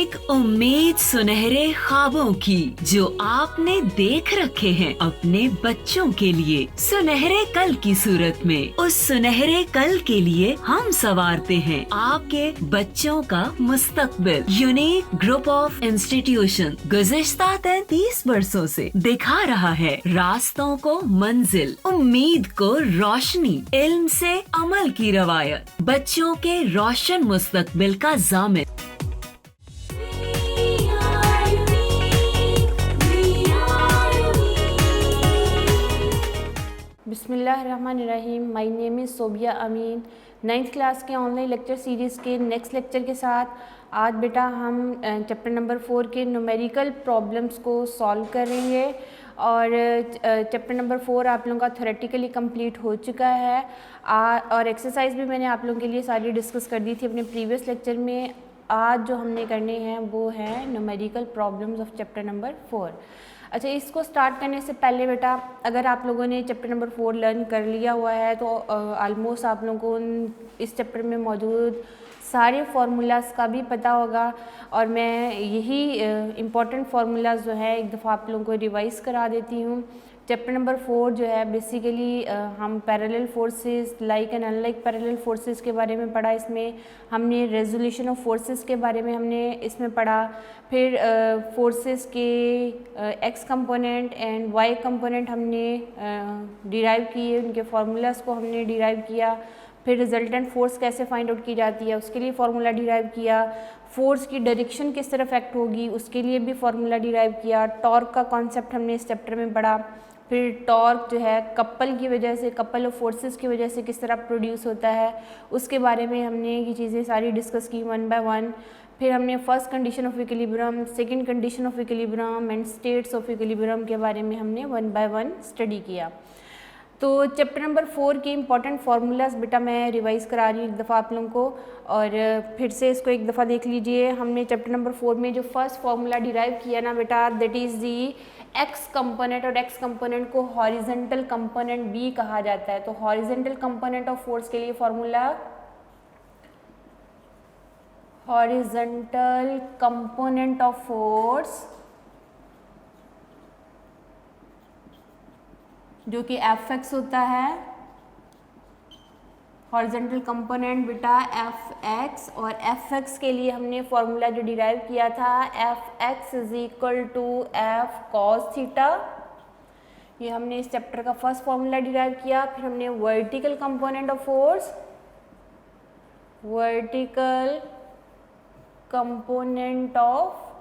एक उम्मीद सुनहरे ख्वाबों की जो आपने देख रखे हैं अपने बच्चों के लिए, सुनहरे कल की सूरत में। उस सुनहरे कल के लिए हम संवारते हैं आपके बच्चों का मुस्तकबिल। यूनिक ग्रुप ऑफ इंस्टीट्यूशन गुज़िश्ता 33 वर्षों से दिखा रहा है रास्तों को मंजिल, उम्मीद को रोशनी, इल्म से अमल की रवायत, बच्चों के रोशन मुस्तकबिल का जामिन। बिस्मिल्लाहिर्रहमानिर्रहीम। My name is Sobia Amin. 9th class के ऑनलाइन लेक्चर सीरीज़ के नेक्स्ट लेक्चर के साथ आज बेटा हम चैप्टर नंबर 4 के न्यूमेरिकल प्रॉब्लम्स को सॉल्व करेंगे। और चैप्टर नंबर 4 आप लोगों का थ्योरेटिकली कंप्लीट हो चुका है और एक्सरसाइज भी मैंने आप लोगों के लिए सारी डिस्कस कर दी थी अपने प्रीवियस लेक्चर में। आज जो हमने करने हैं वो है numerical problems of chapter number 4। अच्छा, इसको स्टार्ट करने से पहले बेटा अगर आप लोगों ने चैप्टर नंबर 4 लर्न कर लिया हुआ है तो ऑलमोस्ट आप लोगों को इस चैप्टर में मौजूद सारे फार्मूलाज का भी पता होगा। और मैं यही इम्पॉर्टेंट फार्मूलाज जो है एक दफ़ा आप लोगों को रिवाइज़ करा देती हूँ। चैप्टर नंबर 4 जो है बेसिकली हम parallel forces, like and unlike parallel forces के बारे में पढ़ा। इसमें हमने रेजोल्यूशन ऑफ फोर्सेस के बारे में हमने इसमें पढ़ा। फिर फोर्सेस के X component and Y component हमने डिराइव किए, उनके फार्मूलाज को हमने डिराइव किया। फिर रिजल्टेंट फोर्स कैसे फाइंड आउट की जाती है उसके लिए फार्मूला डिराइव किया। फोर्स की डायरेक्शन किस तरफ एक्ट होगी उसके लिए भी फार्मूला डिराइव किया। टॉर्क का कॉन्सेप्ट हमने इस चैप्टर में पढ़ा। फिर टॉर्क जो है कपल की वजह से, कपल ऑफ फोर्सेस की वजह से किस तरह प्रोड्यूस होता है उसके बारे में हमने ये चीज़ें सारी डिस्कस की वन बाय वन। फिर हमने first condition of equilibrium, second condition of equilibrium and states of equilibrium के बारे में हमने वन बाय वन स्टडी किया। तो चैप्टर नंबर 4 के इम्पॉर्टेंट फार्मूलाज बेटा मैं रिवाइज़ करा रही हूँ एक दफ़ा आप लोगों को, और फिर से इसको एक दफ़ा देख लीजिए। हमने चैप्टर नंबर 4 में जो फर्स्ट फार्मूला डिराइव किया ना बेटा, that is the x component. और एक्स कंपोनेंट को हॉरिजेंटल कंपोनेंट भी कहा जाता है। तो हॉरिजेंटल कंपोनेंट ऑफ फोर्स के लिए formula horizontal component of force जो कि एफ एक्स होता है। हॉरिजेंटल कंपोनेंट बेटा एफ एक्स, और एफ एक्स के लिए हमने फॉर्मूला जो डिराइव किया था F X is equal to F cos theta. ये हमने इस चैप्टर का फर्स्ट फॉर्मूला डिराइव किया। फिर हमने vertical component of force, vertical component of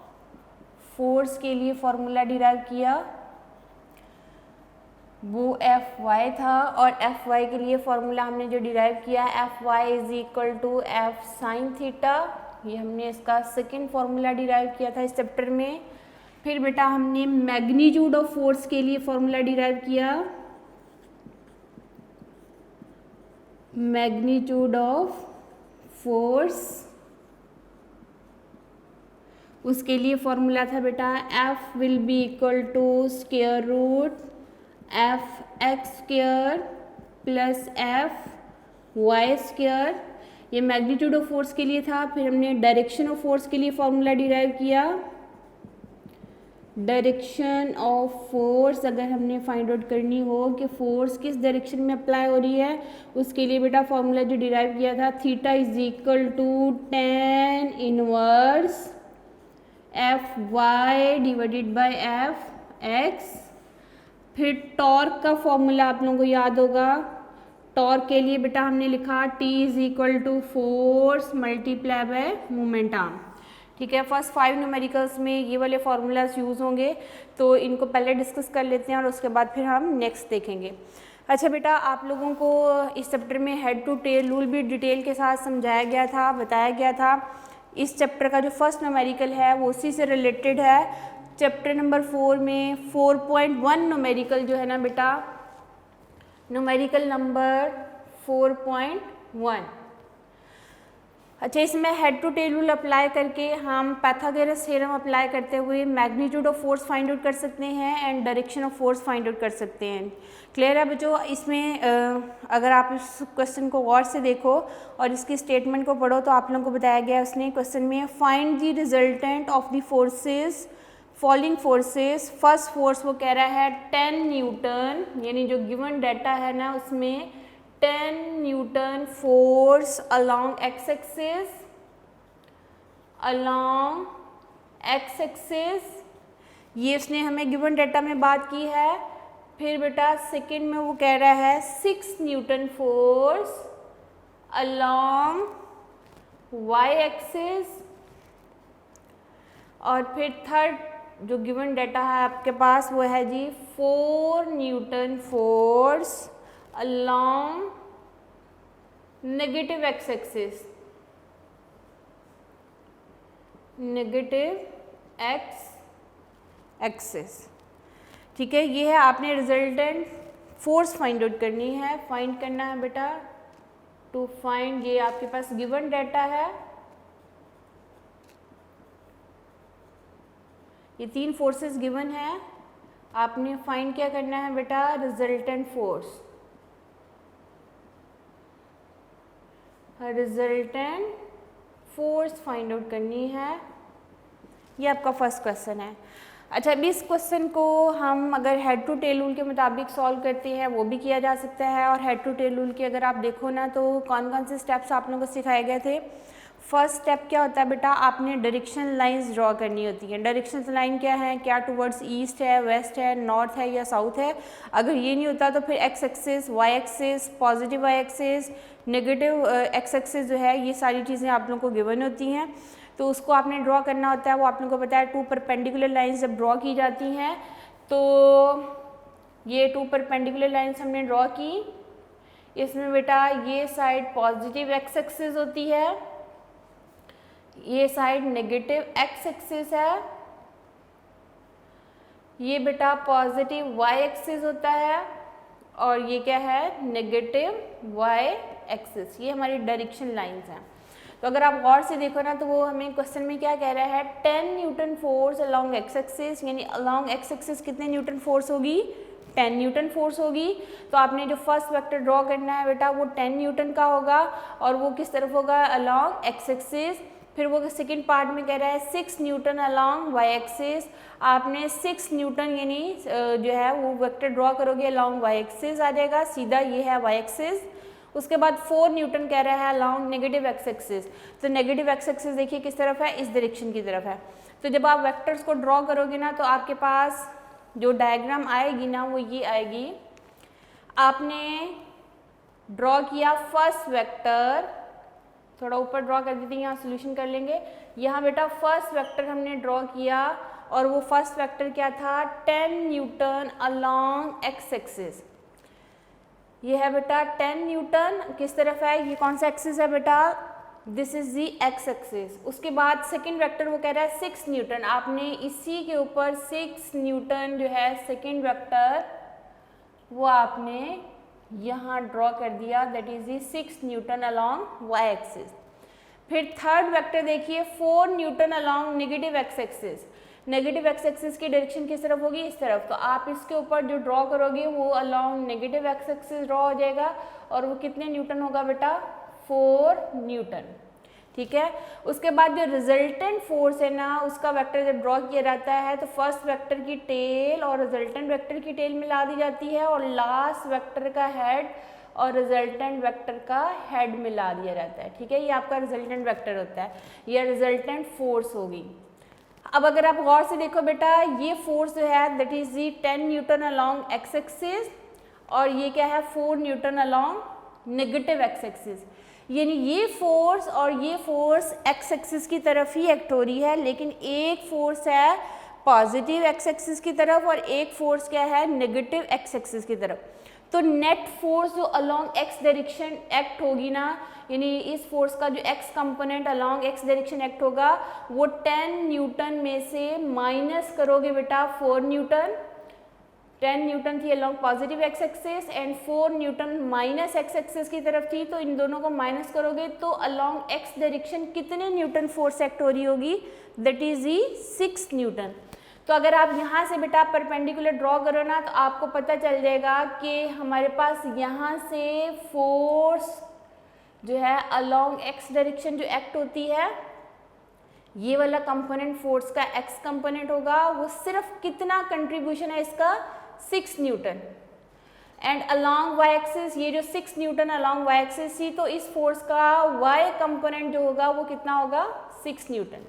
force के लिए फॉर्मूला डिराइव किया, वो एफ वाई था। और एफ वाई के लिए फॉर्मूला हमने जो डिराइव किया F Y is equal to F sine theta. ये हमने इसका सेकंड फॉर्मूला डिराइव किया था इस चैप्टर में। फिर बेटा हमने मैग्नीट्यूड ऑफ फोर्स के लिए फॉर्मूला डिराइव किया, मैग्नीट्यूड ऑफ फोर्स, उसके लिए फॉर्मूला था बेटा F will be equal to square root F X square plus F Y square. ये मैग्नीट्यूड ऑफ फोर्स के लिए था। फिर हमने डायरेक्शन ऑफ फोर्स के लिए फॉर्मूला डिराइव किया। डायरेक्शन ऑफ फोर्स अगर हमने फाइंड आउट करनी हो कि फोर्स किस डायरेक्शन में अप्लाई हो रही है उसके लिए बेटा फॉर्मूला जो डिराइव किया था theta is equal to tan inverse F Y divided by F X. फिर टॉर्क का फॉर्मूला आप लोगों को याद होगा। टॉर्क के लिए बेटा हमने लिखा T is equal to force multiply by moment arm. ठीक है, फर्स्ट 5 न्यूमेरिकल्स में ये वाले फार्मूलाज यूज़ होंगे, तो इनको पहले डिस्कस कर लेते हैं और उसके बाद फिर हम नेक्स्ट देखेंगे। अच्छा बेटा, आप लोगों को इस चैप्टर में हेड टू टेल रूल भी डिटेल के साथ समझाया गया था, बताया गया था। इस चैप्टर का जो फर्स्ट न्यूमेरिकल है वो उसी से रिलेटेड है। चैप्टर नंबर 4 में 4.1 न्यूमेरिकल जो है ना बेटा, न्यूमेरिकल नंबर 4.1। अच्छा, इसमें head to tail rule apply करके हम पाइथागोरस थ्योरम अप्लाई करते हुए magnitude of force find out कर सकते हैं and direction of force find out कर सकते हैं। क्लियर है बच्चों? इसमें अगर आप इस क्वेश्चन को गौर से देखो और इसकी स्टेटमेंट को पढ़ो तो आप लोगों को बताया गया है उसने क्वेश्चन में, find the resultant of the forces following forces. First force वो कह रहा है 10 न्यूटन, यानी जो गिवन डाटा है ना उसमें 10 Newton force along x axis, ये उसने हमें गिवन डाटा में बात की है। फिर बेटा सेकंड में वो कह रहा है 6 newton force along y axis, और फिर थर्ड जो गिवन डाटा है आपके पास वो है जी 4 newton force along negative X axis, ठीक है। ये है आपने रिजल्टेंट फोर्स फाइंड आउट करनी है, फाइंड करना है बेटा। टू फाइंड, ये आपके पास गिवन डाटा है, ये 3 फोर्सेस गिवन है, आपने फाइंड क्या करना है बेटा, resultant force, resultant force find out करनी है। ये आपका फर्स्ट क्वेश्चन है। अच्छा, अभी इस क्वेश्चन को हम अगर हेड टू टेल रूल के मुताबिक सॉल्व करते हैं वो भी किया जा सकता है, और हेड टू टेल रूल के अगर आप देखो ना तो कौन कौन से स्टेप्स आप लोगों को सिखाए गए थे। फर्स्ट स्टेप क्या होता है बेटा, आपने डायरेक्शन लाइंस ड्रॉ करनी होती हैं। डायरेक्शन लाइन क्या है, क्या टुवर्ड्स ईस्ट है, वेस्ट है, नॉर्थ है या साउथ है। अगर ये नहीं होता तो फिर X axis, Y axis, positive Y axis, negative X axis जो है, ये सारी चीज़ें आप लोगों को गिवन होती हैं, तो उसको आपने ड्रॉ करना होता है। वो आप लोगों को पता है 2 परपेंडिकुलर लाइंस जब ड्रॉ की जाती हैं तो ये 2 परपेंडिकुलर लाइंस हमने ड्रॉ की, इसमें बेटा ये साइड पॉजिटिव एक्स एक्सिस होती है, ये साइड नेगेटिव एक्स एक्सिस है, ये बेटा पॉजिटिव वाई एक्सिस होता है, और ये क्या है, नेगेटिव वाई एक्सिस। ये हमारी डायरेक्शन लाइंस हैं। तो अगर आप गौर से देखो ना तो वो हमें क्वेश्चन में क्या कह रहा है, 10 Newton force along x axis, यानी अलोंग एक्स एक्सिस कितने न्यूटन फोर्स होगी, 10 न्यूटन फोर्स होगी। तो आपने जो फर्स्ट वेक्टर ड्रॉ करना है बेटा वो 10 न्यूटन का होगा, और वो किस तरफ होगा, अलोंग एक्स एक्सिस। फिर वो सेकंड पार्ट में कह रहा है 6 न्यूटन अलोंग वाई एक्सिस, आपने 6 न्यूटन यानी जो है वो वेक्टर ड्रॉ करोगे अलोंग वाई एक्सिस आ जाएगा, सीधा ये है वाई एक्सिस। उसके बाद 4 न्यूटन कह रहा है अलोंग नेगेटिव एक्स एक्सिस, तो नेगेटिव एक्स एक्सिस देखिए किस तरफ है, इस डायरेक्शन की तरफ है। तो जब आप वेक्टर्स को ड्रॉ करोगे ना तो आपके पास जो डायग्राम आएगी ना वो ये आएगी। आपने ड्रॉ किया फर्स्ट वेक्टर, थोड़ा ऊपर ड्रॉ कर देते हैं, यहाँ सोल्यूशन कर लेंगे। यहाँ बेटा फर्स्ट वेक्टर हमने ड्रॉ किया, और वो फर्स्ट वेक्टर क्या था, 10 न्यूटन अलोंग एक्स एक्सिस। ये है बेटा 10 न्यूटन, किस तरफ है, ये कौन सा एक्सिस है बेटा, this is the x axis. उसके बाद सेकंड वेक्टर वो कह रहा है 6 न्यूटन, आपने इसी के ऊपर 6 न्यूटन जो है सेकंड वेक्टर वो आपने यहाँ ड्रॉ कर दिया, that is the 6 newton along Y axis. फिर थर्ड वेक्टर देखिए 4 newton along negative X axis. Negative X axis की डायरेक्शन किस तरफ होगी, इस तरफ, तो आप इसके ऊपर जो ड्रॉ करोगे वो along negative X axis draw हो जाएगा, और वो कितने न्यूटन होगा बेटा, 4 न्यूटन। ठीक है। उसके बाद जो रिजल्टेंट फोर्स है ना उसका वेक्टर जब ड्रॉ किया जाता है तो फर्स्ट वेक्टर की टेल और रिजल्टेंट वेक्टर की टेल मिला दी जाती है, और लास्ट वेक्टर का हेड और रिजल्टेंट वेक्टर का हेड मिला दिया जाता है। ठीक है, ये आपका रिजल्टेंट वेक्टर होता है, ये रिजल्टेंट फोर्स होगी। अब अगर आप गौर से देखो बेटा, ये फोर्स जो है that is the 10 Newton along x axis, और ये क्या है 4 newton along negative X axis. यानी ये फोर्स और ये फोर्स एक्स एक्सिस की तरफ ही एक्ट हो रही है, लेकिन एक फोर्स है पॉजिटिव एक्स एक्सिस की तरफ और एक फोर्स क्या है नेगेटिव एक्स एक्सिस की तरफ। तो नेट फोर्स जो अलोंग एक्स डायरेक्शन एक्ट होगी ना, यानी इस फोर्स का जो x component along x direction act होगा वो 10 न्यूटन में से माइनस करोगे बेटा 4 न्यूटन। 10 न्यूटन थी along positive x axis and 4 Newton minus x axis की तरफ थी, तो इन दोनों को माइनस करोगे तो अलॉन्ग एक्स डायरेक्शन कितने न्यूटन फोर्स एक्ट हो रही होगी, दैट इज ही 6 न्यूटन। तो अगर आप यहाँ से बेटा परपेंडिकुलर ड्रॉ करो ना तो आपको पता चल जाएगा कि हमारे पास यहाँ से फोर्स जो है अलॉन्ग एक्स डायरेक्शन जो एक्ट होती है, ये वाला कंपोनेंट फोर्स का एक्स कंपोनेंट होगा, वो सिर्फ कितना कंट्रीब्यूशन है इसका, 6 newton. And along Y axis, ये जो 6 न्यूटन अलॉन्ग वाई एक्सिस थी, तो इस फोर्स का वाई कंपोनेंट जो होगा वो कितना होगा, 6 न्यूटन।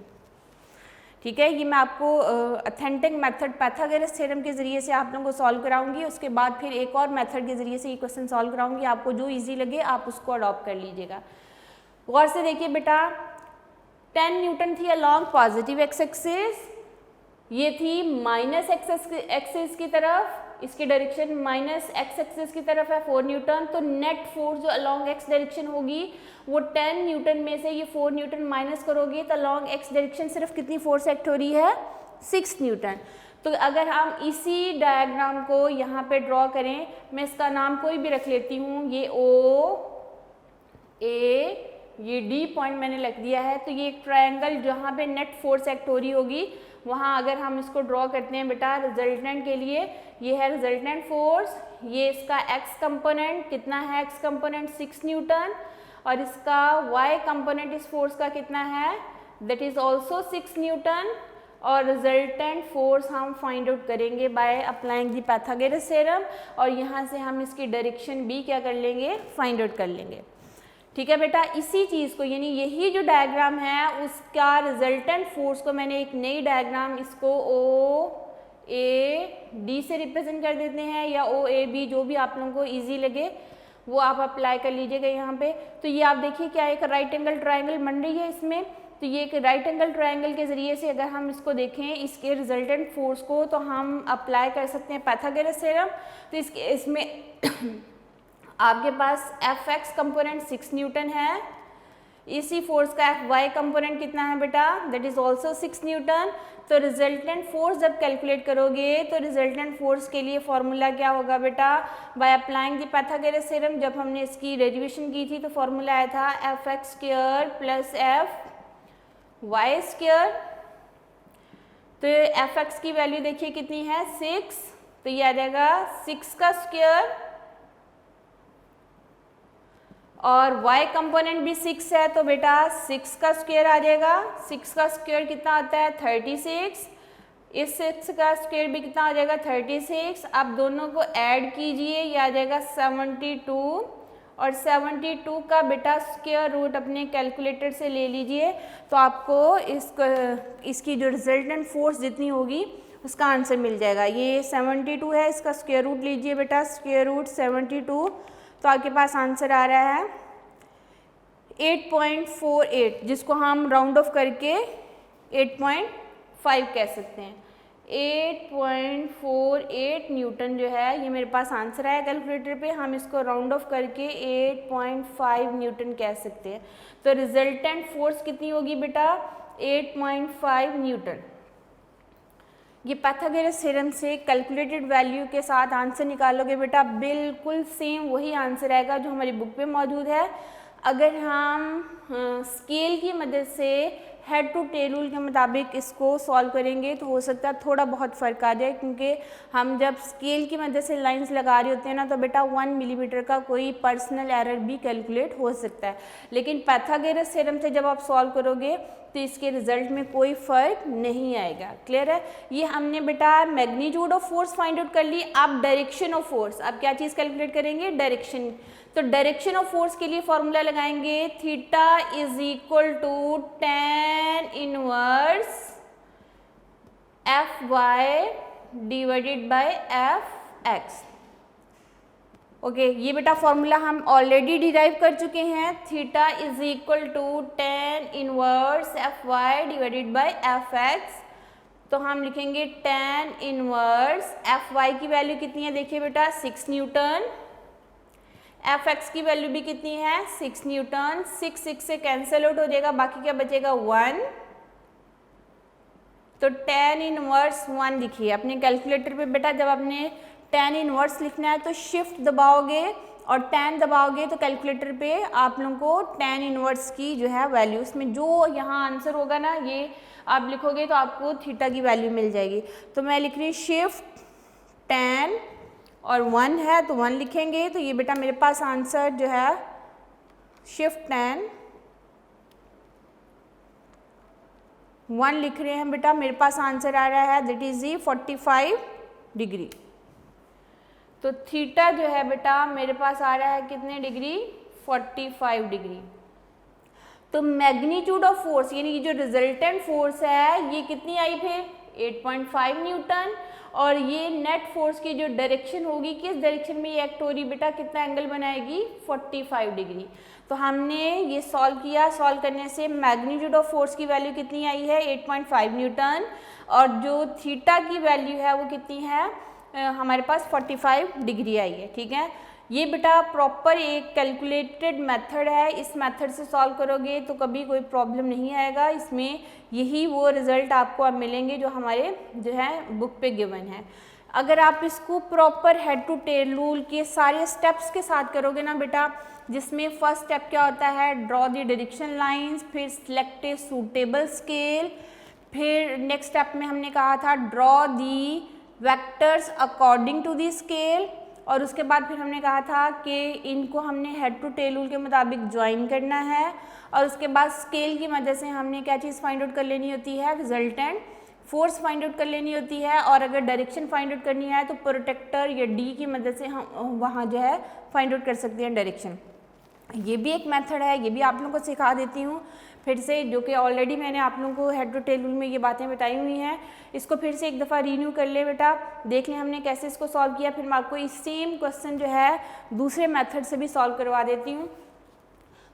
ठीक है, ये मैं आपको ऑथेंटिक मेथड पाइथागोरस थ्योरम के ज़रिए से आप लोगों को सॉल्व कराऊंगी, उसके बाद फिर एक और मेथड के ज़रिए से ये क्वेश्चन सॉल्व कराऊंगी, आपको जो इजी लगे आप उसको अडॉप्ट कर लीजिएगा। गौर से देखिए बेटा, 10 न्यूटन थी अलॉन्ग पॉजिटिव एक्स एक्सिस, ये थी माइनस एक्स एक्सिस की तरफ, इसकी डायरेक्शन माइनस एक्स एक्सिस की तरफ है 4 न्यूटन, तो नेट फोर्स जो अलॉन्ग एक्स डायरेक्शन होगी वो 10 न्यूटन में से ये 4 न्यूटन माइनस करोगे तो अलॉन्ग एक्स डायरेक्शन सिर्फ कितनी फोर्स एक्ट हो रही है, 6 न्यूटन। तो अगर हम इसी डायग्राम को यहाँ पे ड्रॉ करें, मैं इसका नाम कोई भी रख लेती हूँ, ये O A, ये D पॉइंट मैंने लिख दिया है, तो ये एक ट्रायंगल जहाँ पे नेट फोर्स एक्ट हो रही होगी, वहाँ अगर हम इसको ड्रॉ करते हैं बेटा रिजल्टेंट के लिए, ये है रिजल्टेंट फोर्स, ये इसका एक्स कंपोनेंट कितना है, एक्स कंपोनेंट 6 न्यूटन, और इसका वाई कंपोनेंट इस फोर्स का कितना है, दैट इज ऑल्सो 6 न्यूटन, और रिजल्टेंट फोर्स हम फाइंड आउट करेंगे by applying the Pythagoras theorem, और यहाँ से हम इसकी डायरेक्शन भी क्या कर लेंगे, फाइंड आउट कर लेंगे। ठीक है बेटा, इसी चीज़ को यानी यही जो डायग्राम है उसका रिजल्टेंट फोर्स को मैंने एक नई डायग्राम इसको O A D से रिप्रेजेंट कर देते हैं, या O A B जो भी आप लोगों को इजी लगे वो आप अप्लाई कर लीजिएगा यहाँ पे। तो ये आप देखिए क्या एक राइट एंगल ट्रायंगल बन रही है इसमें, तो ये एक राइट एंगल ट्रायंगल के ज़रिए से अगर हम इसको देखें इसके रिजल्टेंट फोर्स को, तो हम अप्लाई कर सकते हैं पाइथागोरस थ्योरम। तो इसमें आपके पास एफ एक्स कंपोनेंट 6 न्यूटन है, इसी फोर्स का एफ वाई कंपोनेंट कितना है बेटा, दैट इज ऑल्सो 6 न्यूटन। तो रिजल्टेंट फोर्स जब कैलकुलेट करोगे तो रिजल्टेंट फोर्स के लिए फॉर्मूला क्या होगा बेटा, by applying the Pythagoras theorem, जब हमने इसकी डेरिवेशन की थी तो फॉर्मूला आया था F X square plus F Y square. तो एफ एक्स की वैल्यू देखिए कितनी है 6, तो ये आ जाएगा 6 का स्क्वायर, और y कंपोनेंट भी 6 है तो बेटा 6 का स्क्वायर आ जाएगा। 6 का स्क्वायर कितना आता है 36, इस 6 का स्क्वायर भी कितना आ जाएगा 36। आप दोनों को ऐड कीजिए, ये आ जाएगा 72, और 72 का बेटा स्क्वायर रूट अपने कैलकुलेटर से ले लीजिए, तो आपको इसकी जो रिजल्टेंट फोर्स जितनी होगी उसका आंसर मिल जाएगा। ये 72 है, इसका स्क्वायर रूट लीजिए बेटा, स्क्वायर रूट 72, तो आपके पास आंसर आ रहा है 8.48, जिसको हम राउंड ऑफ करके 8.5 कह सकते हैं। 8.48 न्यूटन जो है ये मेरे पास आंसर आया कैलकुलेटर पे, हम इसको राउंड ऑफ करके 8.5 न्यूटन कह सकते हैं। तो रिजल्टेंट फोर्स कितनी होगी बेटा 8.5 न्यूटन। ये पाइथागोरस थ्योरम से कैलकुलेटेड वैल्यू के साथ आंसर निकालोगे बेटा, बिल्कुल सेम वही आंसर आएगा जो हमारी बुक पे मौजूद है। अगर हम स्केल की मदद से हेड टू टेल रूल के मुताबिक इसको सॉल्व करेंगे तो हो सकता है थोड़ा बहुत फ़र्क आ जाए, क्योंकि हम जब स्केल की मदद से लाइंस लगा रहे होते हैं ना तो बेटा 1 मिलीमीटर का कोई पर्सनल एरर भी कैलकुलेट हो सकता है, लेकिन पाइथागोरस थ्योरम से जब आप सॉल्व करोगे तो इसके रिजल्ट में कोई फ़र्क नहीं आएगा। क्लियर है? ये हमने बेटा magnitude of force find out कर ली। आप डायरेक्शन ऑफ फोर्स, अब क्या चीज़ कैलकुलेट करेंगे, डायरेक्शन। तो डायरेक्शन ऑफ फोर्स के लिए फॉर्मूला लगाएंगे, theta is equal to tan inverse F Y divided by F X. Okay, ये बेटा फॉर्मूला हम ऑलरेडी डिराइव कर चुके हैं। Theta is equal to tan inverse F Y divided by F X. तो हम लिखेंगे tan इनवर्स एफ वाई की वैल्यू कितनी है, देखिए बेटा 6 न्यूटन, एफ एक्स की वैल्यू भी कितनी है 6 न्यूटन। 6 से कैंसिल आउट हो जाएगा, बाकी क्या बचेगा 1। तो tan इनवर्स 1 लिखिए अपने कैलकुलेटर पे बेटा। जब आपने tan इनवर्स लिखना है तो शिफ्ट दबाओगे और tan दबाओगे तो कैलकुलेटर पे आप लोगों को tan इनवर्स की जो है वैल्यू, इसमें जो यहाँ आंसर होगा ना ये आप लिखोगे तो आपको थीटा की वैल्यू मिल जाएगी। तो मैं लिख रही हूँ शिफ्ट tan और 1 है तो 1 लिखेंगे, तो ये बेटा मेरे पास आंसर जो है शिफ्ट tan 1 लिख रहे हैं बेटा, मेरे पास आंसर आ रहा है दैट इज 45 डिग्री। तो थीटा जो है बेटा मेरे पास आ रहा है कितने डिग्री, 45 डिग्री। तो मैग्नीट्यूड ऑफ फोर्स यानी कि जो रिजल्टेंट फोर्स है ये कितनी आई फिर 8.5 न्यूटन, और ये नेट फोर्स की जो डायरेक्शन होगी किस डायरेक्शन में ये एक्ट हो रही बेटा, कितना एंगल बनाएगी 45 डिग्री। तो हमने ये सॉल्व किया, सॉल्व करने से मैग्नीट्यूड ऑफ फोर्स की वैल्यू कितनी आई है 8.5 न्यूटन, और जो थीटा की वैल्यू है वो कितनी है हमारे पास 45 डिग्री आई है। ठीक है, ये बेटा प्रॉपर एक कैलकुलेटेड मेथड है, इस मेथड से सॉल्व करोगे तो कभी कोई प्रॉब्लम नहीं आएगा, इसमें यही वो रिजल्ट आपको अब मिलेंगे जो हमारे जो है बुक पे गिवन है। अगर आप इसको proper head to tail rule के सारे स्टेप्स के साथ करोगे ना बेटा, जिसमें फर्स्ट स्टेप क्या होता है ड्रॉ द डायरेक्शन लाइंस, फिर सिलेक्ट ए सूटेबल स्केल, फिर नेक्स्ट स्टेप में हमने कहा था draw the vectors according to the scale, और उसके बाद फिर हमने कहा था कि इनको हमने हेड टू टेल रूल के मुताबिक ज्वाइन करना है, और उसके बाद स्केल की मदद से हमने क्या चीज़ फाइंड आउट कर लेनी होती है रिजल्टेंट फोर्स फाइंड आउट कर लेनी होती है, और अगर डायरेक्शन फाइंड आउट करनी है तो प्रोटेक्टर या डी की मदद से हम वहाँ जो है फाइंड आउट कर सकते हैं डायरेक्शन। ये भी एक मेथड है, ये भी आप लोगों को सिखा देती हूँ फिर से, जो कि ऑलरेडी मैंने आप लोगों को हेड टू टेल रूल में ये बातें बताई हुई हैं। इसको फिर से एक दफ़ा रीन्यू कर ले बेटा, देख लें हमने कैसे इसको सॉल्व किया, फिर मैं आपको इस सेम क्वेश्चन जो है दूसरे मेथड से भी सॉल्व करवा देती हूँ।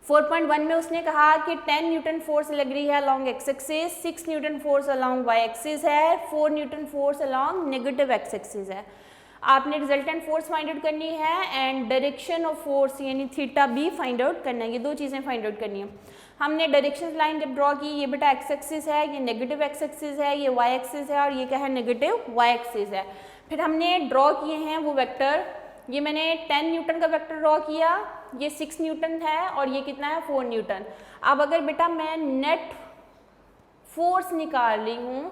4.1 में उसने कहा कि 10 न्यूटन फोर्स लग रही है along X axis, 6 newton force along Y axis है, 4 newton force along negative X axis है। आपने रिजल्टेंट फोर्स फाइंड आउट करनी है एंड डायरेक्शन ऑफ फोर्स यानी थीटा भी फाइंड आउट करना है, ये दो चीज़ें फाइंड आउट करनी है। हमने डायरेक्शन लाइन जब ड्रॉ की, ये बेटा एक्स एक्सिस है, ये नेगेटिव एक्स एक्सिस है, ये वाई एक्सिस है, और ये क्या है नेगेटिव वाई एक्सिस है। फिर हमने ड्रॉ किए हैं वो वेक्टर, ये मैंने 10 न्यूटन का वेक्टर ड्रॉ किया, ये 6 न्यूटन है, और ये कितना है 4 न्यूटन। अब अगर बेटा मैं नेट फोर्स निकाल रही हूँ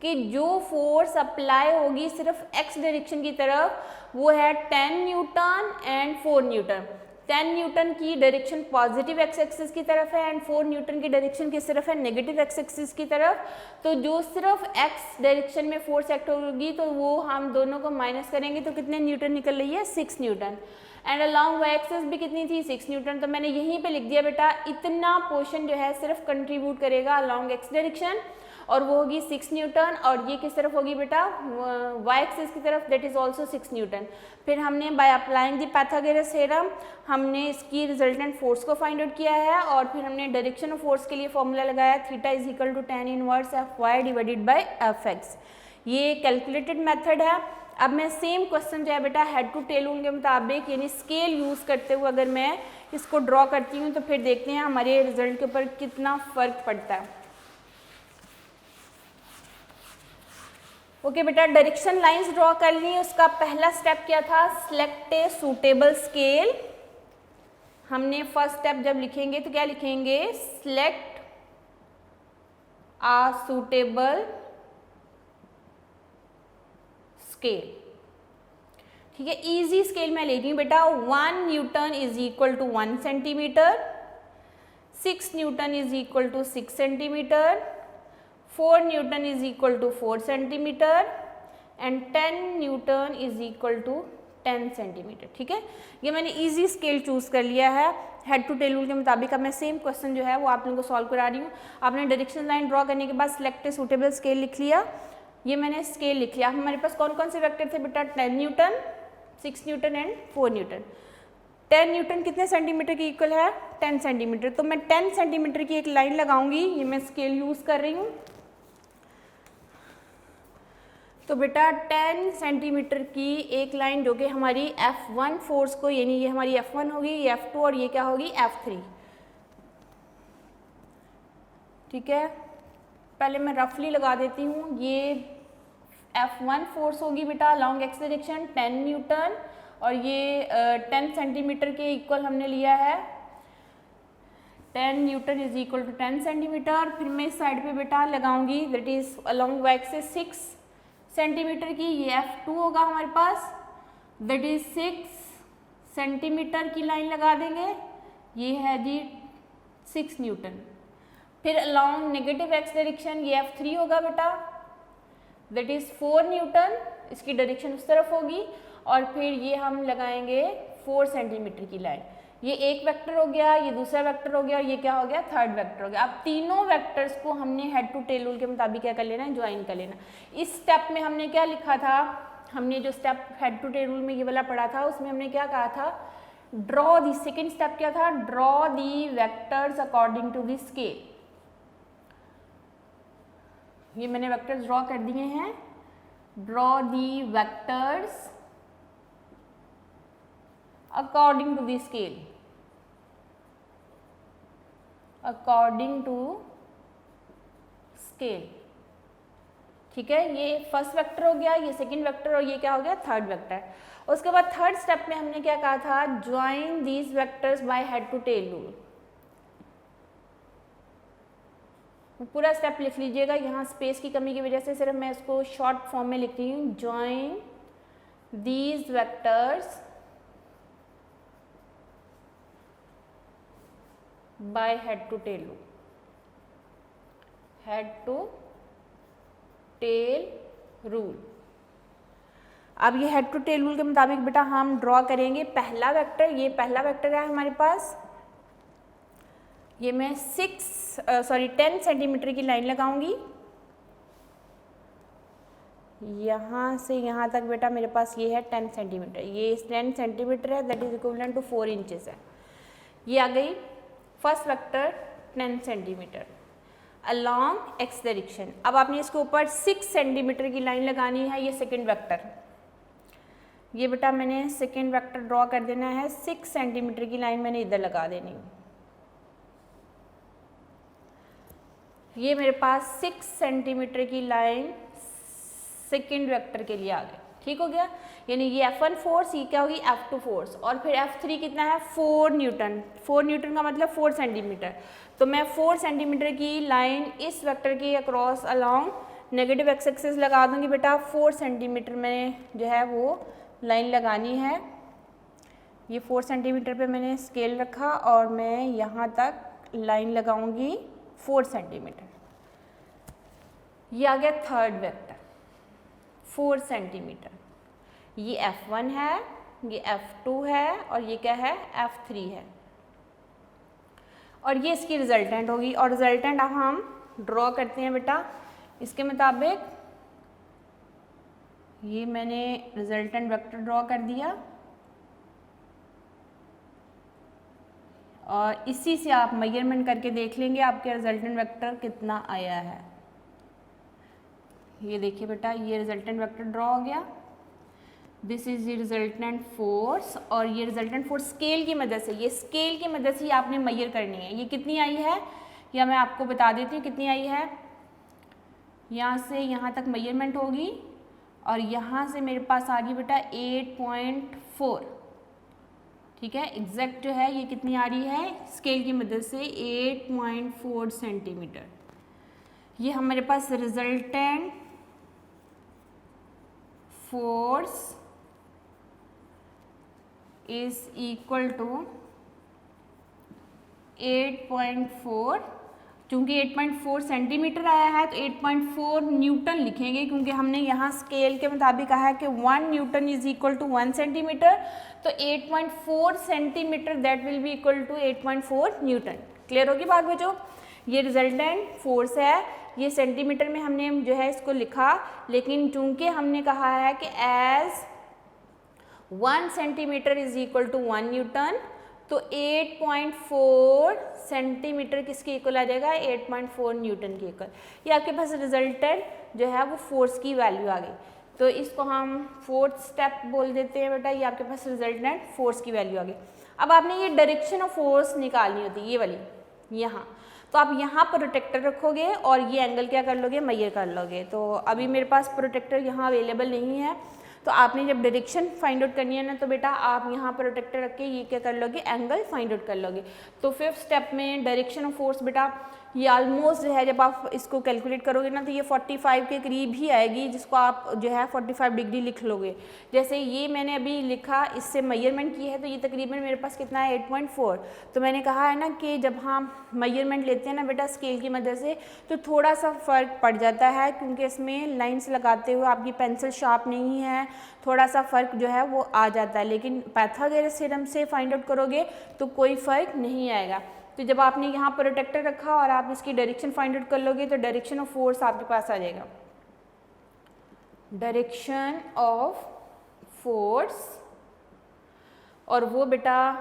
कि जो फोर्स अप्लाई होगी सिर्फ एक्स डायरेक्शन की तरफ, वो है 10 न्यूटन एंड 4 न्यूटन। 10 न्यूटन की डायरेक्शन पॉजिटिव एक्स एक्सिस की तरफ है एंड 4 न्यूटन की डायरेक्शन की सिर्फ है नेगेटिव एक्स एक्सिस की तरफ। तो जो सिर्फ एक्स डायरेक्शन में फोर्स एक्ट होगी तो वो हम दोनों को माइनस करेंगे तो कितने न्यूटन निकल रही है 6 newton, and along Y axis भी कितनी थी 6 न्यूटन। तो मैंने यहीं पे लिख दिया बेटा इतना पोर्शन जो है सिर्फ कंट्रीब्यूट करेगा अलॉन्ग एक्स डायरेक्शन, और वो होगी 6 न्यूटन, और ये किस तरफ होगी बेटा वाई एक्सिस की तरफ, दैट इज ऑल्सो 6 न्यूटन। फिर हमने by applying the Pythagoras theorem हमने इसकी रिजल्टेंट फोर्स को फाइंड आउट किया है, और फिर हमने डायरेक्शन ऑफ फोर्स के लिए फॉर्मूला लगाया theta is equal to tan inverse F Y divided by F X. ये कैलकुलेटेड मेथड है। अब मैं सेम क्वेश्चन जो है बेटा हेड टू टेल रूल के मुताबिक यानी स्केल यूज़ करते हुए अगर मैं इसको ड्रॉ करती हूँ तो फिर देखते हैं हमारे रिजल्ट के ऊपर कितना फ़र्क पड़ता है। ओके बेटा, डायरेक्शन लाइंस ड्रॉ कर ली, उसका पहला स्टेप क्या था सिलेक्ट ए सूटेबल स्केल। हमने फर्स्ट स्टेप जब लिखेंगे तो क्या लिखेंगे सिलेक्ट आ सूटेबल स्केल। ठीक है, इजी स्केल मैं ले रही हूँ बेटा। 1 newton is equal to 1 centimetre, 6 newton is equal to 6 centimetre, 4 newton is equal to 4 centimetre and 10 newton is equal to 10 centimetre. ठीक है, ये मैंने इजी स्केल चूज कर लिया है हेड टू टेल रूल के मुताबिक। अब मैं सेम क्वेश्चन जो है वो आप लोगों को सॉल्व करा रही हूँ। आपने डायरेक्शन लाइन ड्रॉ करने के बाद सिलेक्ट ए सूटेबल स्केल लिख लिया, ये मैंने स्केल लिख लिया। हमारे पास कौन कौन से वेक्टर थे बेटा 10 Newton, 6 newton and 4 Newton. 10 Newton कितने सेंटीमीटर की इक्वल है 10 सेंटीमीटर, तो मैं 10 सेंटीमीटर की एक लाइन लगाऊंगी, ये मैं स्केल यूज कर रही हूँ। तो बेटा 10 सेंटीमीटर की एक लाइन जो कि हमारी F1 फोर्स को यानी ये हमारी F1 होगी, ये F2 और ये क्या होगी F3। ठीक है, पहले मैं रफली लगा देती हूँ। ये F1 फोर्स होगी बेटा अलॉन्ग एक्स डायरेक्शन 10 न्यूटन, और ये 10 सेंटीमीटर के इक्वल हमने लिया है, 10 newton is equal to 10 centimetre. फिर मैं इस साइड पे बेटा लगाऊंगी that is along Y axis 6 centimetre की, ये F2 होगा हमारे पास, दैट इज 6 सेंटीमीटर की लाइन लगा देंगे, ये है जी 6 न्यूटन। फिर अलॉन्ग नेगेटिव एक्स डायरेक्शन ये F3 होगा बेटा, दैट इज 4 न्यूटन, इसकी डायरेक्शन उस तरफ होगी, और फिर ये हम लगाएंगे 4 सेंटीमीटर की लाइन। ये एक वेक्टर हो गया, ये दूसरा वेक्टर हो गया, और ये क्या हो गया, थर्ड वेक्टर हो गया। अब तीनों वेक्टर्स को हमने हेड टू टेल रूल के मुताबिक क्या कर लेना है, ज्वाइन कर लेना। इस स्टेप में हमने क्या लिखा था, हमने जो step head to tail rule में ये वाला पढ़ा था, उसमें हमने क्या कहा था, ड्रॉ दी, सेकेंड स्टेप क्या था, draw the vectors according to the scale. ये मैंने वेक्टर्स ड्रॉ कर दिए हैं, draw the vectors according to the scale, according to scale. ठीक है, ये फर्स्ट वेक्टर हो गया, ये सेकंड वेक्टर, और ये क्या हो गया, थर्ड वेक्टर। उसके बाद थर्ड स्टेप में हमने क्या कहा था, join these vectors by head to tail rule. पूरा स्टेप लिख लीजिएगा, यहाँ स्पेस की कमी की वजह से सिर्फ मैं इसको शॉर्ट फॉर्म में लिख रही हूँ, join these vectors by head to tail rule, head to tail rule. अब ये हेड टू टेल रूल के मुताबिक बेटा हम ड्रॉ करेंगे पहला वेक्टर, ये पहला वेक्टर है हमारे पास, ये मैं 10 सेंटीमीटर की लाइन लगाऊंगी, यहाँ से यहाँ तक बेटा मेरे पास ये है 10 सेंटीमीटर, ये 10 सेंटीमीटर है, that is equivalent to 4 inches है। ये आ गई first vector 10 centimetre along X direction. अब आपने इसके ऊपर 6 सेंटीमीटर की लाइन लगानी है, ये सेकंड वेक्टर, ये बेटा मैंने सेकंड वेक्टर ड्रॉ कर देना है, 6 सेंटीमीटर की लाइन मैंने इधर लगा देनी। ये मेरे पास 6 सेंटीमीटर की लाइन सेकंड वेक्टर के लिए आ गई, ठीक हो गया। यानी ये F1 फोर्स, ये क्या होगी F2 फोर्स, और फिर F3 कितना है 4 न्यूटन, 4 न्यूटन का मतलब 4 सेंटीमीटर। तो मैं 4 सेंटीमीटर की लाइन इस वेक्टर के across along negative X axis लगा दूंगी बेटा, 4 सेंटीमीटर में जो है वो लाइन लगानी है। ये 4 सेंटीमीटर पे मैंने स्केल रखा और मैं यहाँ तक लाइन लगाऊंगी 4 सेंटीमीटर। ये आ गया थर्ड वेक्टर 4 सेंटीमीटर, ये F1 है, ये F2 है, और ये क्या है F3 है, और ये इसकी रिजल्टेंट होगी। और रिजल्टेंट अब हम ड्रॉ करते हैं बेटा इसके मुताबिक। ये मैंने रिजल्टेंट वेक्टर ड्रॉ कर दिया, और इसी से आप मेजरमेंट करके देख लेंगे आपके रिजल्टेंट वेक्टर कितना आया है। ये देखिए बेटा, ये रिजल्टेंट वेक्टर ड्रॉ हो गया, this is the resultant force, और ये रिजल्टेंट फोर्स स्केल की मदद से, ये स्केल की मदद से आपने मेजर करनी है। ये कितनी आई है या मैं आपको बता देती हूँ कितनी आई है। यहाँ से यहाँ तक मेजरमेंट होगी, और यहाँ से मेरे पास आ गई बेटा 8.4, ठीक है। एग्जैक्ट जो है ये कितनी आ रही है स्केल की मदद से 8.4 सेंटीमीटर। ये हमारे पास resultant force is equal to 8.4, चूँकि 8.4 सेंटीमीटर आया है तो 8.4 न्यूटन लिखेंगे, क्योंकि हमने यहाँ स्केल के मुताबिक कहा है कि 1 newton is equal to 1 centimetre, तो 8.4 centimetre that will be equal to 8.4 newton. Clear होगी बात बच्चों। ये रिजल्टेंट फोर्स है, ये सेंटीमीटर में हमने जो है इसको लिखा, लेकिन चूँकि हमने कहा है कि as 1 centimetre is equal to 1 newton, तो 8.4 सेंटीमीटर किसके इक्वल आ जाएगा 8.4 न्यूटन के इक्वल। ये आपके पास रिजल्टेंट जो है वो फोर्स की वैल्यू आ गई, तो इसको हम फोर्थ स्टेप बोल देते हैं बेटा। ये आपके पास रिजल्टेंट फोर्स की वैल्यू आ गई। अब आपने ये डायरेक्शन ऑफ फोर्स निकालनी होती है, ये वाली यहाँ, तो आप यहाँ प्रोटेक्टर रखोगे और ये एंगल क्या कर लोगे, मेजर कर लोगे। तो अभी मेरे पास प्रोटेक्टर यहाँ अवेलेबल नहीं है, तो आपने जब डायरेक्शन फाइंड आउट करनी है ना, तो बेटा आप यहाँ प्रोटेक्टर रख के ये क्या कर लोगे, एंगल फाइंड आउट कर लोगे। तो 5th स्टेप में डायरेक्शन ऑफ फोर्स बेटा ये ऑलमोस्ट जो है जब आप इसको कैलकुलेट करोगे ना, तो ये 45 के करीब ही आएगी, जिसको आप जो है 45 डिग्री लिख लोगे। जैसे ये मैंने अभी लिखा, इससे मेजरमेंट की है, तो ये तकरीबन मेरे पास कितना है 8.4। तो मैंने कहा है ना कि जब हम मेजरमेंट लेते हैं ना बेटा स्केल की मदद से, तो थोड़ा सा फ़र्क पड़ जाता है, क्योंकि इसमें लाइन्स लगाते हुए आपकी पेंसिल शार्प नहीं है, थोड़ा सा फ़र्क जो है वो आ जाता है। लेकिन पाइथागोरस थ्योरम से फाइंड आउट करोगे तो कोई फ़र्क नहीं आएगा। तो जब आपने यहाँ प्रोटेक्टर रखा और आप इसकी डायरेक्शन फाइंड आउट कर लोगे, तो डायरेक्शन ऑफ फोर्स आपके पास आ जाएगा, डायरेक्शन ऑफ फोर्स, और वो बेटा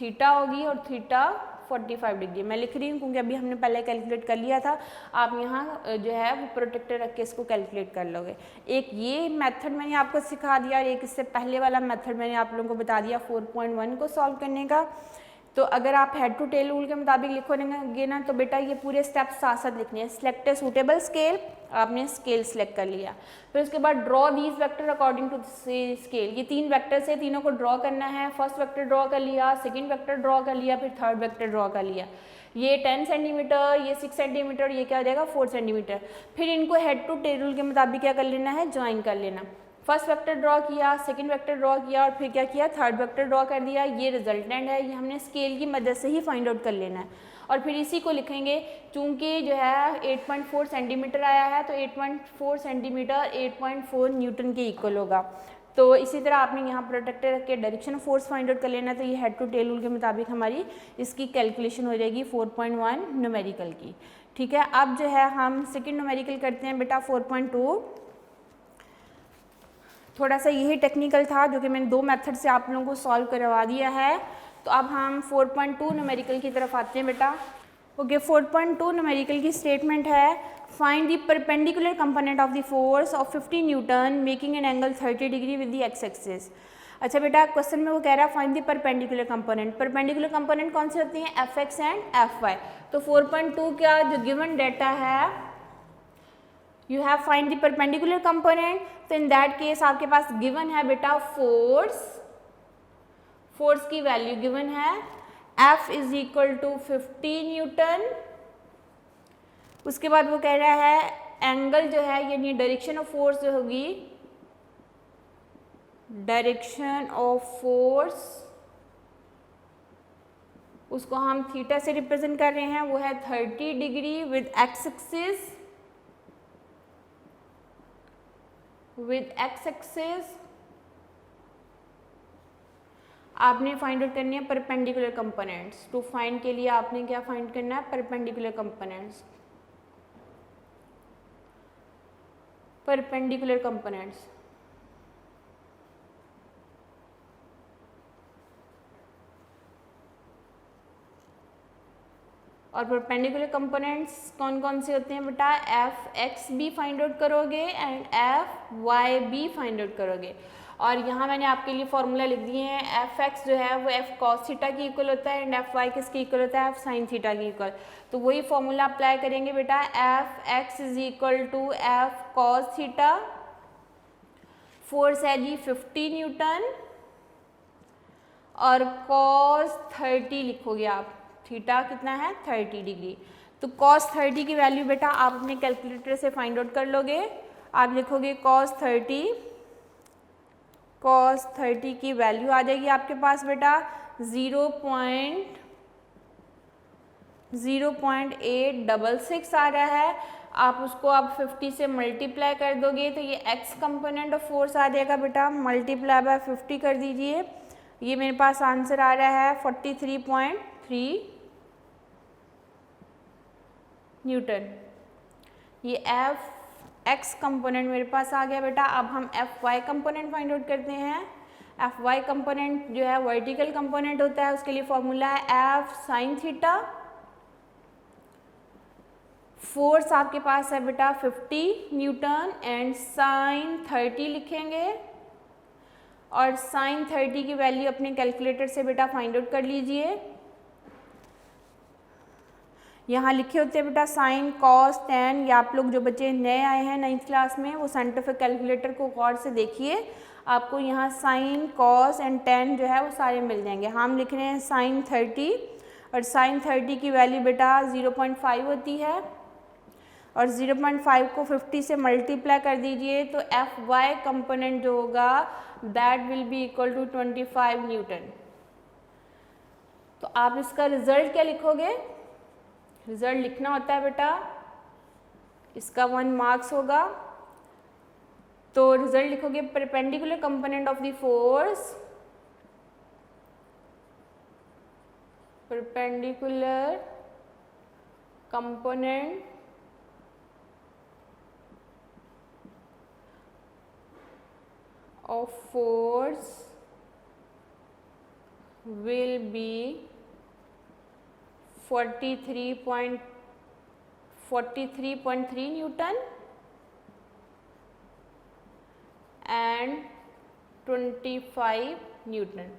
थीटा होगी, और थीटा 45 डिग्री मैं लिख रही हूँ क्योंकि अभी हमने पहले कैलकुलेट कर लिया था। आप यहाँ जो है वो प्रोटेक्टर रख के इसको कैलकुलेट कर लोगे। एक ये मेथड मैंने आपको सिखा दिया, और एक इससे पहले वाला मेथड मैंने आप लोगों को बता दिया 4.1 को सॉल्व करने का। तो अगर आप हेड टू टेल रूल के मुताबिक लिखोगे ना, तो बेटा ये पूरे स्टेप्स साथ साथ लिखने हैं। सिलेक्ट ए सूटेबल स्केल, आपने स्केल सेलेक्ट कर लिया, फिर उसके बाद draw these vector according to scale. ये 3 वेक्टर से तीनों को ड्रॉ करना है। फर्स्ट वेक्टर ड्रॉ कर लिया, सेकंड वेक्टर ड्रॉ कर लिया, फिर थर्ड वेक्टर ड्रॉ कर लिया। ये 10 सेंटीमीटर, ये 6 सेंटीमीटर, ये क्या हो जाएगा 4 सेंटीमीटर। फिर इनको हेड टू टेल रूल के मुताबिक क्या कर लेना है, ज्वाइन कर लेना। फर्स्ट वेक्टर ड्रॉ किया, सेकंड वेक्टर ड्रॉ किया, और फिर क्या किया, थर्ड वेक्टर ड्रॉ कर दिया। ये रिजल्टेंट है, ये हमने स्केल की मदद से ही फाइंड आउट कर लेना है। और फिर इसी को लिखेंगे, चूंकि जो है 8.4 सेंटीमीटर आया है, तो 8.4 सेंटीमीटर 8.4 न्यूटन के इक्वल होगा। तो इसी तरह आपने यहाँ प्रोटेक्टर रख के direction of force find out कर लेना। तो ये हेड टू टेल रूल के मुताबिक हमारी इसकी कैलकुलेशन हो जाएगी 4.1 न्यूमेरिकल की। ठीक है, अब जो है हम सेकेंड न्यूमेरिकल करते हैं बेटा 4.2। थोड़ा सा यही टेक्निकल था जो कि मैंने 2 मेथड से आप लोगों को सॉल्व करवा दिया है। तो अब हम 4.2 न्यूमेरिकल की तरफ आते हैं बेटा। ओके, 4.2 न्यूमेरिकल की स्टेटमेंट है, find the perpendicular component of the force of 50 newton making an angle 30 degree with the X axis. अच्छा बेटा, क्वेश्चन में वो कह रहा है find the perpendicular component. Perpendicular component कौन से होती हैं, F X and F Y. तो 4.2 का जो गिवन डाटा है, you have find the perpendicular component. तो इन दैट केस आपके पास गिवन है बेटा फोर्स की वैल्यू गिवन है F is equal to 50 newton. उसके बाद वो कह रहा है एंगल जो है, यानी डायरेक्शन ऑफ फोर्स जो होगी, डायरेक्शन ऑफ फोर्स उसको हम थीटा से रिप्रेजेंट कर रहे हैं, वो है 30 डिग्री विद एक्स एक्सिस, आपने फाइंड आउट करनी है परपेंडिकुलर कंपोनेंट्स। टू फाइंड के लिए आपने क्या फाइंड करना है, परपेंडिकुलर कंपोनेंट्स। परपेंडिकुलर कंपोनेंट्स और परपेंडिकुलर कंपोनेंट्स कौन कौन से होते हैं बेटा, एफ एक्स भी फाइंड आउट करोगे एंड एफ वाई भी फाइंड आउट करोगे। और यहाँ मैंने आपके लिए फॉर्मूला लिख दिए हैं, एफ एक्स जो है वो एफ कॉस थीटा की इक्वल होता है एंड एफ वाई किसके इक्वल होता है, एफ साइन थीटा की इक्वल। तो वही फॉर्मूला अप्लाई करेंगे बेटा, F X is equal to F cos theta, force है जी 50 न्यूटन, और कॉस 30 लिखोगे आप, थीटा कितना है 30 डिग्री। तो कॉस 30 की वैल्यू बेटा आप अपने कैलकुलेटर से फाइंड आउट कर लोगे। आप लिखोगे कॉस 30 की वैल्यू आ जाएगी आपके पास बेटा 0.0866 आ रहा है। आप उसको आप 50 से मल्टीप्लाई कर दोगे तो ये एक्स कंपोनेंट ऑफ फोर्स आ जाएगा बेटा, मल्टीप्लाई बाय 50 कर दीजिए, ये मेरे पास आंसर आ रहा है 43.3 न्यूटन। ये एफ एक्स कंपोनेंट मेरे पास आ गया बेटा। अब हम F Y component find out करते हैं। एफ वाई कंपोनेंट जो है वर्टिकल कंपोनेंट होता है, उसके लिए फॉर्मूला है एफ साइन थीटा। फोर्स आपके पास है बेटा 50 न्यूटन एंड साइन 30 लिखेंगे, और साइन 30 की वैल्यू अपने कैलकुलेटर से बेटा फाइंड आउट कर लीजिए। यहाँ लिखे होते हैं बेटा साइन, कॉस, टेन। या आप लोग जो बच्चे नए आए हैं 9th क्लास में वो साइंटिफिक कैलकुलेटर को गौर से देखिए, आपको यहाँ साइन, कॉस एंड टेन जो है वो सारे मिल जाएंगे। हम लिख रहे हैं साइन 30 और साइन 30 की वैल्यू बेटा 0.5 होती है और 0.5 को 50 से मल्टीप्लाई कर दीजिए तो एफ वाई कंपोनेंट जो होगा that will be equal to 25 newton. तो आप इसका रिजल्ट क्या लिखोगे? रिजल्ट लिखना होता है बेटा, इसका 1 मार्क्स होगा। तो रिजल्ट लिखोगे perpendicular component of the force, perpendicular component of force will be 43.3 Newton and 25 Newton.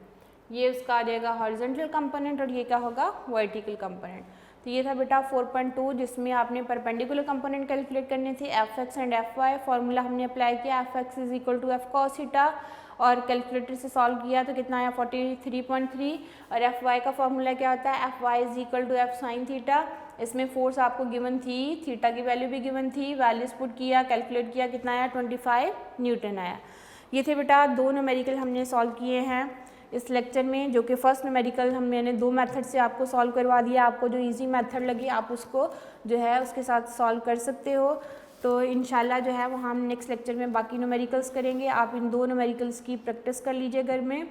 ये उसका आ जाएगा हॉरिजॉन्टल कंपोनेंट और ये क्या होगा? Vertical component. तो ये था बेटा 4.2 जिसमें आपने परपेंडिकुलर कंपोनेंट कैलकुलेट करने थे F X and F Y. Formula हमने अप्लाई किया F X is equal to F cos theta और कैलकुलेटर से सॉल्व किया तो कितना आया 43.3 और एफ वाई का फॉर्मूला क्या होता है? F Y is equal to F sine theta. इसमें फोर्स आपको गिवन थी, थीटा की वैल्यू भी गिवन थी, वैल्यूज पुट किया, कैलकुलेट किया, कितना आया 25 न्यूटन आया। ये थे बेटा 2 न्यूमेरिकल हमने सॉल्व किए हैं इस लेक्चर में, जो कि फर्स्ट न्यूमेरिकल मैंने 2 मेथड से आपको सॉल्व करवा दिया। आपको जो इजी मेथड लगे आप उसको जो है उसके साथ सॉल्व कर सकते हो। तो इंशाल्लाह जो है वो हम नेक्स्ट लेक्चर में बाकी न्यूमेरिकल्स करेंगे। आप इन 2 न्यूमेरिकल्स की प्रैक्टिस कर लीजिए घर में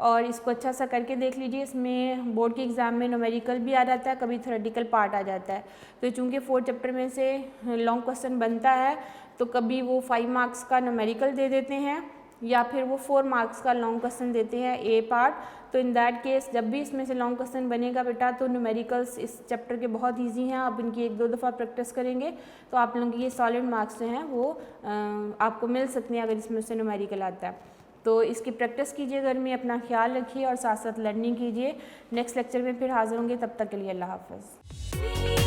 और इसको अच्छा सा करके देख लीजिए। इसमें बोर्ड के एग्ज़ाम में न्यूमेरिकल भी आ जाता है, कभी थ्योरेटिकल पार्ट आ जाता है। तो चूँकि 4 चैप्टर में से लॉन्ग क्वेश्चन बनता है तो कभी वो 5 मार्क्स का न्यूमेरिकल दे देते हैं या फिर वो 4 मार्क्स का लॉन्ग क्वेश्चन देते हैं ए पार्ट। तो इन दैट केस जब भी इसमें से लॉन्ग क्वेश्चन बनेगा बेटा तो न्यूमेरिकल्स इस चैप्टर के बहुत इजी हैं। आप इनकी 1-2 दफ़ा प्रैक्टिस करेंगे तो आप लोगों की ये सॉलिड मार्क्स जो हैं वो आपको मिल सकते हैं अगर इसमें से न्यूमेरिकल आता है। तो इसकी प्रैक्टिस कीजिए घर में, अपना ख्याल रखिए और साथ साथ लर्निंग कीजिए। नेक्स्ट लेक्चर में फिर हाजिर होंगे, तब तक के लिए अल्लाह हाफ़िज़।